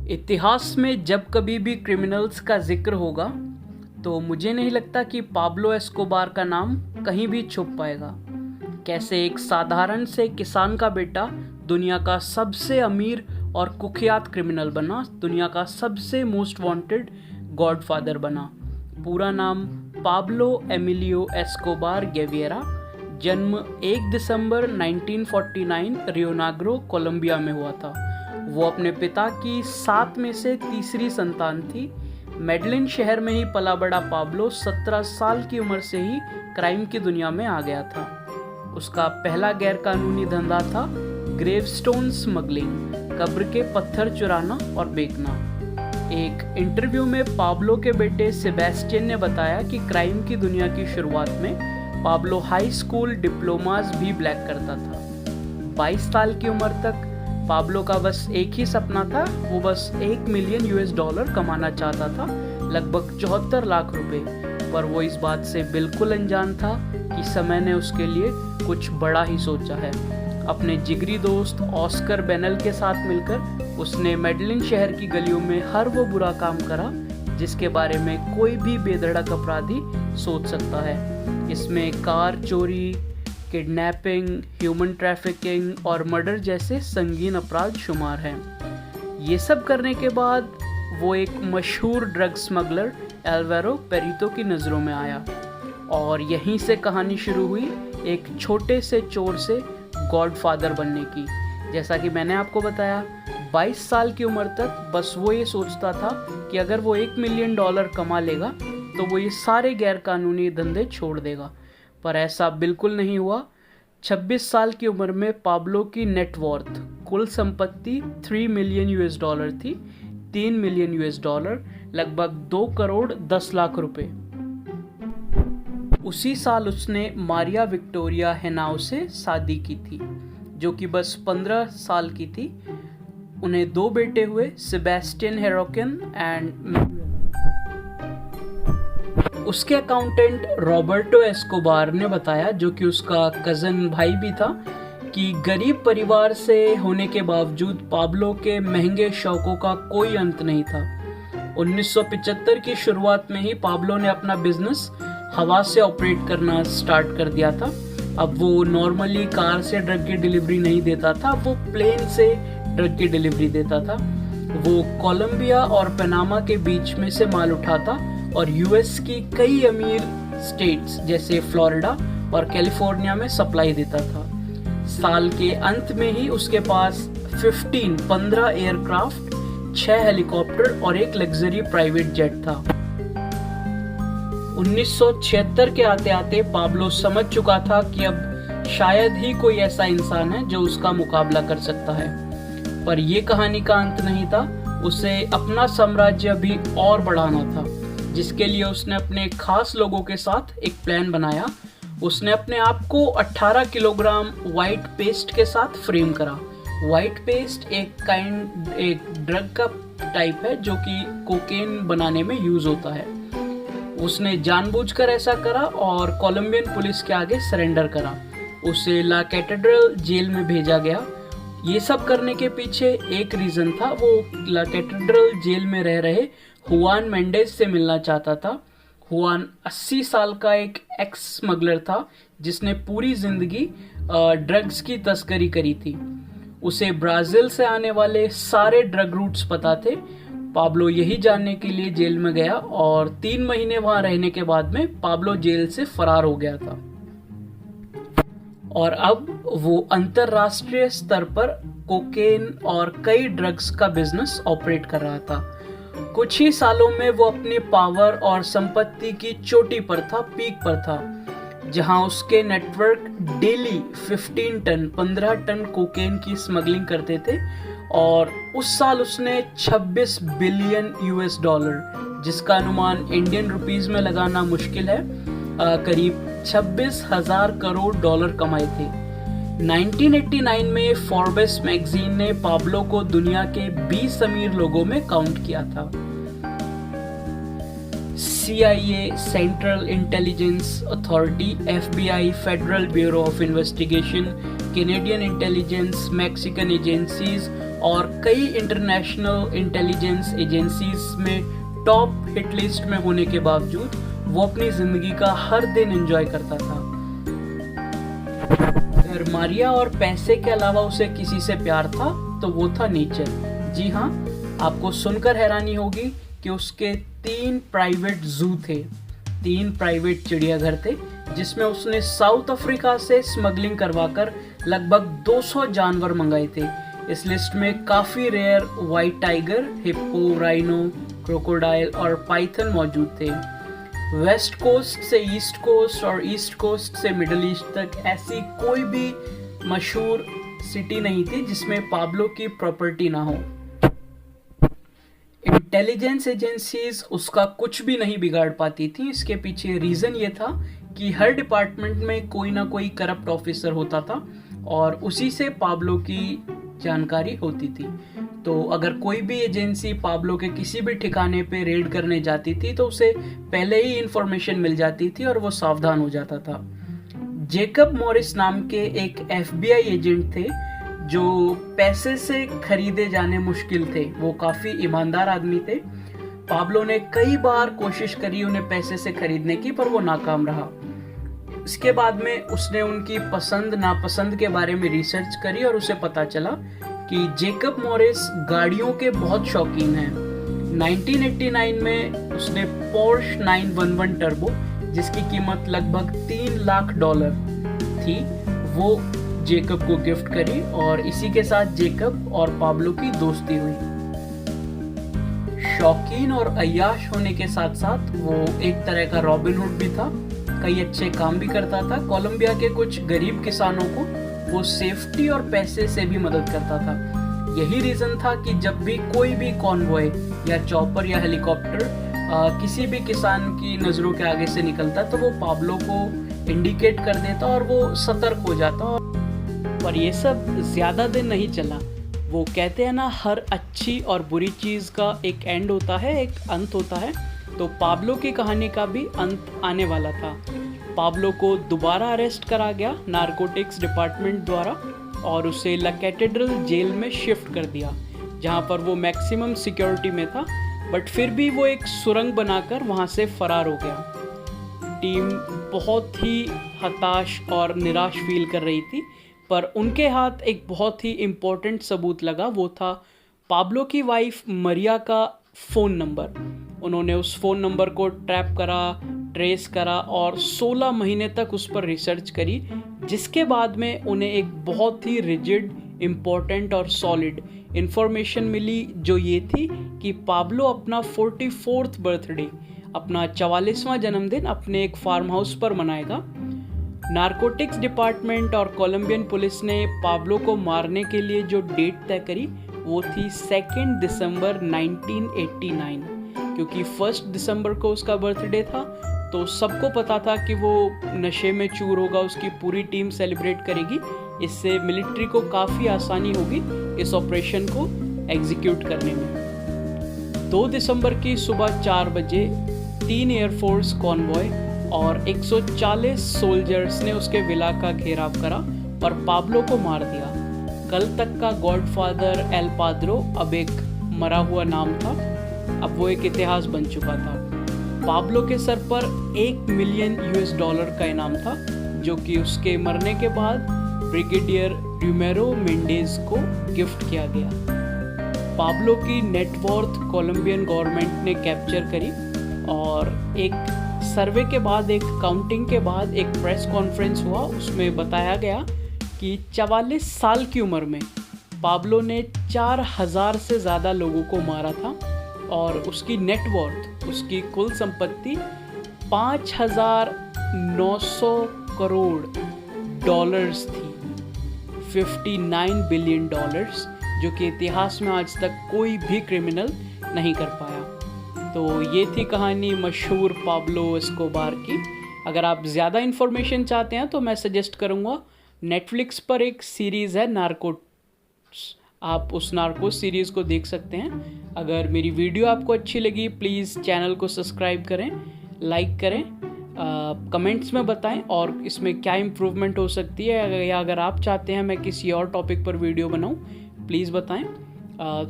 इतिहास में जब कभी भी क्रिमिनल्स का जिक्र होगा तो मुझे नहीं लगता कि पाब्लो एस्कोबार का नाम कहीं भी छुप पाएगा। कैसे एक साधारण से किसान का बेटा दुनिया का सबसे अमीर और कुख्यात क्रिमिनल बना, दुनिया का सबसे मोस्ट वांटेड गॉडफादर बना। पूरा नाम पाब्लो एमिलियो एस्कोबार गेवियरा। जन्म 1 दिसंबर 1949 रियो नेग्रो, कोलंबिया में हुआ था। वो अपने पिता की 7 में से तीसरी संतान थी। मेडलिन शहर में ही पला बड़ा पाब्लो 17 साल की उम्र से ही क्राइम की दुनिया में आ गया था। उसका पहला गैरकानूनी धंधा था ग्रेवस्टोन स्मगलिंग, कब्र के पत्थर चुराना और बेचना। एक इंटरव्यू में पाब्लो के बेटे सेबेस्टियन ने बताया कि क्राइम की दुनिया की शुरुआत में पाब्लो हाई स्कूल डिप्लोमास भी ब्लैक करता था। 22 साल की उम्र तक पाब्लो का बस एक ही सपना था, वो बस $1 मिलियन कमाना चाहता था, लगभग 74 लाख रुपए। पर वो इस बात से बिल्कुल अनजान था कि समय ने उसके लिए कुछ बड़ा ही सोचा है। अपने जिगरी दोस्त ऑस्कर बेनल के साथ मिलकर उसने मेडलिन शहर की गलियों में हर वो बुरा काम करा जिसके बारे में कोई भी बेधड़क अपराधी सोच सकता है। इसमें कार चोरी, किडनैपिंग, ह्यूमन ट्रैफिकिंग और मर्डर जैसे संगीन अपराध शुमार हैं। ये सब करने के बाद वो एक मशहूर ड्रग स्मगलर एल्वारो पेरितो की नज़रों में आया और यहीं से कहानी शुरू हुई एक छोटे से चोर से गॉडफादर बनने की। जैसा कि मैंने आपको बताया, 22 साल की उम्र तक बस वो ये सोचता था कि अगर वो $1 मिलियन कमा लेगा तो वो ये सारे गैरकानूनी धंधे छोड़ देगा। पर ऐसा बिल्कुल नहीं हुआ। 26 साल की उम्र में पाब्लो की नेटवर्थ, कुल संपत्ति $3 मिलियन थी। $3 मिलियन लगभग 2 करोड़ 10 लाख रुपए। उसी साल उसने मारिया विक्टोरिया हेनाउ से शादी की थी, जो कि बस 15 साल की थी। उन्हें 2 बेटे हुए, सेबेस्टियन हेरोकिन एंड उसके अकाउंटेंट रॉबर्टो एस्कोबार ने बताया, जो कि उसका कज़न भाई भी था, कि गरीब परिवार से होने के बावजूद पाब्लो के महंगे शौकों का कोई अंत नहीं था। 1975 की शुरुआत में ही पाब्लो ने अपना बिजनेस हवा से ऑपरेट करना स्टार्ट कर दिया था। अब वो नॉर्मली कार से ड्रग की डिलीवरी नहीं देता था, वो प्लेन से ड्रग की डिलीवरी देता था। वो कोलंबिया और पनामा के बीच में से माल उठाता और यूएस की कई अमीर स्टेट्स जैसे फ्लोरिडा और कैलिफोर्निया में सप्लाई देता था। साल के अंत में ही उसके पास 15 एयरक्राफ्ट, 6 हेलीकॉप्टर और एक लग्जरी प्राइवेट जेट था। 1976 के आते आते पाब्लो समझ चुका था कि अब शायद ही कोई ऐसा इंसान है जो उसका मुकाबला कर सकता है। पर यह कहानी का अंत नहीं था। उसे अपना साम्राज्य भी और बढ़ाना था, जिसके लिए उसने अपने खास लोगों के साथ एक प्लान बनाया। उसने अपने आप को 18 किलोग्राम व्हाइट पेस्ट के साथ फ्रेम करा। व्हाइट पेस्ट एक ड्रग का टाइप है जो कि कोकेन बनाने में यूज होता है। उसने जानबूझकर ऐसा करा और कोलंबियन पुलिस के आगे सरेंडर करा। उसे ला कैथेड्रल जेल में भेजा गया। ये सब करने के पीछे एक रीजन था। वो ला कैथेड्रल जेल में रह रहे हुआन मेंडेज से मिलना चाहता था। हुआन 80 साल का एक एक्स स्मगलर था जिसने पूरी जिंदगी ड्रग्स की तस्करी करी थी। उसे ब्राजील से आने वाले सारे ड्रग रूट्स पता थे। पाब्लो यही जानने के लिए जेल में गया और 3 महीने वहां रहने के बाद में पाब्लो जेल से फरार हो गया था और अब वो अंतरराष्ट्रीय स्तर पर कोकेन और कई ड्रग्स का बिजनेस ऑपरेट कर रहा था। कुछ ही सालों में वो अपने पावर और संपत्ति की चोटी पर था, पीक पर था, जहां उसके नेटवर्क डेली 15 टन कोकेन की स्मगलिंग करते थे। और उस साल उसने $26 बिलियन जिसका अनुमान इंडियन रुपीस में लगाना मुश्किल है, करीब 26,000 करोड़ डॉलर कमाए थे। 1989 में फोर्ब्स मैगजीन ने पाब्लो को दुनिया के 20 अमीर लोगों में काउंट किया था। CIA, central intelligence authority, FBI, federal bureau of investigation, Canadian intelligence, Mexican agencies और कई इंटरनेशनल इंटेलिजेंस एजेंसीज में टॉप हिट लिस्ट में होने के बावजूद वो अपनी जिंदगी का हर दिन एंजॉय करता था। अगर मारिया और पैसे के अलावा उसे किसी से प्यार था तो वो था नेचर। जी हाँ, आपको सुनकर हैरानी होगी कि उसके 3 प्राइवेट जू थे, 3 प्राइवेट चिड़ियाघर थे, जिसमें उसने साउथ अफ्रीका से स्मगलिंग करवाकर लगभग 200 जानवर मंगाए थे। इस लिस्ट में काफ़ी rare white tiger, hippo, rhino, crocodile और पाइथन मौजूद थे। वेस्ट कोस्ट से ईस्ट कोस्ट और ईस्ट कोस्ट से मिडिल ईस्ट तक ऐसी कोई भी मशहूर सिटी नहीं थी जिसमें पाब्लो की प्रॉपर्टी ना हो। इंटेलिजेंस एजेंसीज उसका कुछ भी नहीं बिगाड़ पाती थी। इसके पीछे रीज़न ये था कि हर डिपार्टमेंट में कोई ना कोई करप्ट ऑफिसर होता था और उसी से पाब्लो की जानकारी होती थी। तो अगर कोई भी एजेंसी पाब्लो के किसी भी ठिकाने पे रेड करने जाती थी तो उसे पहले ही इंफॉर्मेशन मिल जाती थी और वो सावधान हो जाता था। जेकब मॉरिस नाम के एक FBI एजेंट थे जो पैसे से खरीदे जाने मुश्किल थे। वो काफ़ी ईमानदार आदमी थे। पाब्लो ने कई बार कोशिश करी उन्हें पैसे से खरीदने की, पर वो नाकाम रहा। इसके बाद में उसने उनकी पसंद नापसंद के बारे में रिसर्च करी और उसे पता चला कि जेकब मॉरिस गाड़ियों के बहुत शौकीन हैं। 1989 में उसने पोर्श 911 टर्बो, जिसकी कीमत लगभग $3 लाख थी, वो जेकब को गिफ्ट करी और इसी के साथ जेकब और पाब्लो की दोस्ती हुई। शौकीन और अय्याश होने के साथ साथ वो एक तरह का रॉबिन हुड भी था। कई अच्छे काम भी करता था। कोलंबिया के कुछ गरीब किसानों को वो सेफ्टी और पैसे से भी मदद करता था। यही रीज़न था कि जब भी कोई भी कॉन्वॉय या चॉपर या हेलीकॉप्टर किसी भी किसान की नज़रों के आगे से निकलता तो वो पाब्लो को इंडिकेट कर देता और वो सतर्क हो जाता। पर ये सब ज़्यादा दिन नहीं चला। वो कहते हैं ना, हर अच्छी और बुरी चीज़ का एक एंड होता है, एक अंत होता है। तो पाब्लो की कहानी का भी अंत आने वाला था। पाब्लो को दोबारा अरेस्ट करा गया नारकोटिक्स डिपार्टमेंट द्वारा और उसे ला कैथेड्रल जेल में शिफ्ट कर दिया, जहाँ पर वो मैक्सिमम सिक्योरिटी में था। बट फिर भी वो एक सुरंग बनाकर वहाँ से फरार हो गया। टीम बहुत ही हताश और निराश फील कर रही थी, पर उनके हाथ एक बहुत ही इम्पोर्टेंट सबूत लगा। वो था पाब्लो की वाइफ मरिया का फ़ोन नंबर। उन्होंने उस फ़ोन नंबर को ट्रैप करा, ट्रेस करा और 16 महीने तक उस पर रिसर्च करी, जिसके बाद में उन्हें एक बहुत ही रिजिड, इम्पोर्टेंट और सॉलिड इन्फॉर्मेशन मिली, जो ये थी कि पाब्लो अपना 44th बर्थडे, अपना 44वां जन्मदिन अपने एक फार्म हाउस पर मनाएगा। नारकोटिक्स डिपार्टमेंट और कोलंबियन पुलिस ने पाब्लो को मारने के लिए जो डेट तय करी वो थी 2 दिसंबर 1989, क्योंकि 1 दिसंबर को उसका बर्थडे था। तो सबको पता था कि वो नशे में चूर होगा, उसकी पूरी टीम सेलिब्रेट करेगी। इससे मिलिट्री को काफ़ी आसानी होगी इस ऑपरेशन को एग्जीक्यूट करने में। 2 दिसंबर की सुबह 4 बजे 3 एयरफोर्स कॉन्वॉय और 140 सोल्जर्स ने उसके विला का घेराव करा और पाब्लो को मार दिया। कल तक का गॉडफादर एल पाद्रो अब एक मरा हुआ नाम था, अब वो एक इतिहास बन चुका था। पाब्लो के सर पर $1 मिलियन का इनाम था, जो कि उसके मरने के बाद ब्रिगेडियर र्यूमेरो मेंडेज को गिफ्ट किया गया। पाब्लो की नेटवर्थ कोलंबियन गवर्नमेंट ने कैप्चर करी और एक सर्वे के बाद, एक काउंटिंग के बाद एक प्रेस कॉन्फ्रेंस हुआ। उसमें बताया गया कि 44 साल की उम्र में पाब्लो ने 4000 से ज़्यादा लोगों को मारा था और उसकी नेटवर्थ, उसकी कुल संपत्ति $5,900 करोड़ थी, $59 बिलियन, जो कि इतिहास में आज तक कोई भी क्रिमिनल नहीं कर पाया। तो ये थी कहानी मशहूर पाब्लो एस्कोबार की। अगर आप ज़्यादा इन्फॉर्मेशन चाहते हैं तो मैं सजेस्ट करूँगा, नेटफ्लिक्स पर एक सीरीज़ है नार्कोस, आप उस नार्कोस सीरीज़ को देख सकते हैं। अगर मेरी वीडियो आपको अच्छी लगी प्लीज़ चैनल को सब्सक्राइब करें, लाइक करें, कमेंट्स में बताएं और इसमें क्या इम्प्रूवमेंट हो सकती है, या अगर आप चाहते हैं मैं किसी और टॉपिक पर वीडियो बनाऊं प्लीज़ बताएं।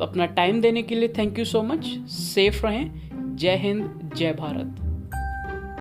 अपना टाइम देने के लिए thank you so much. Safe रहें। जय हिंद, जय भारत।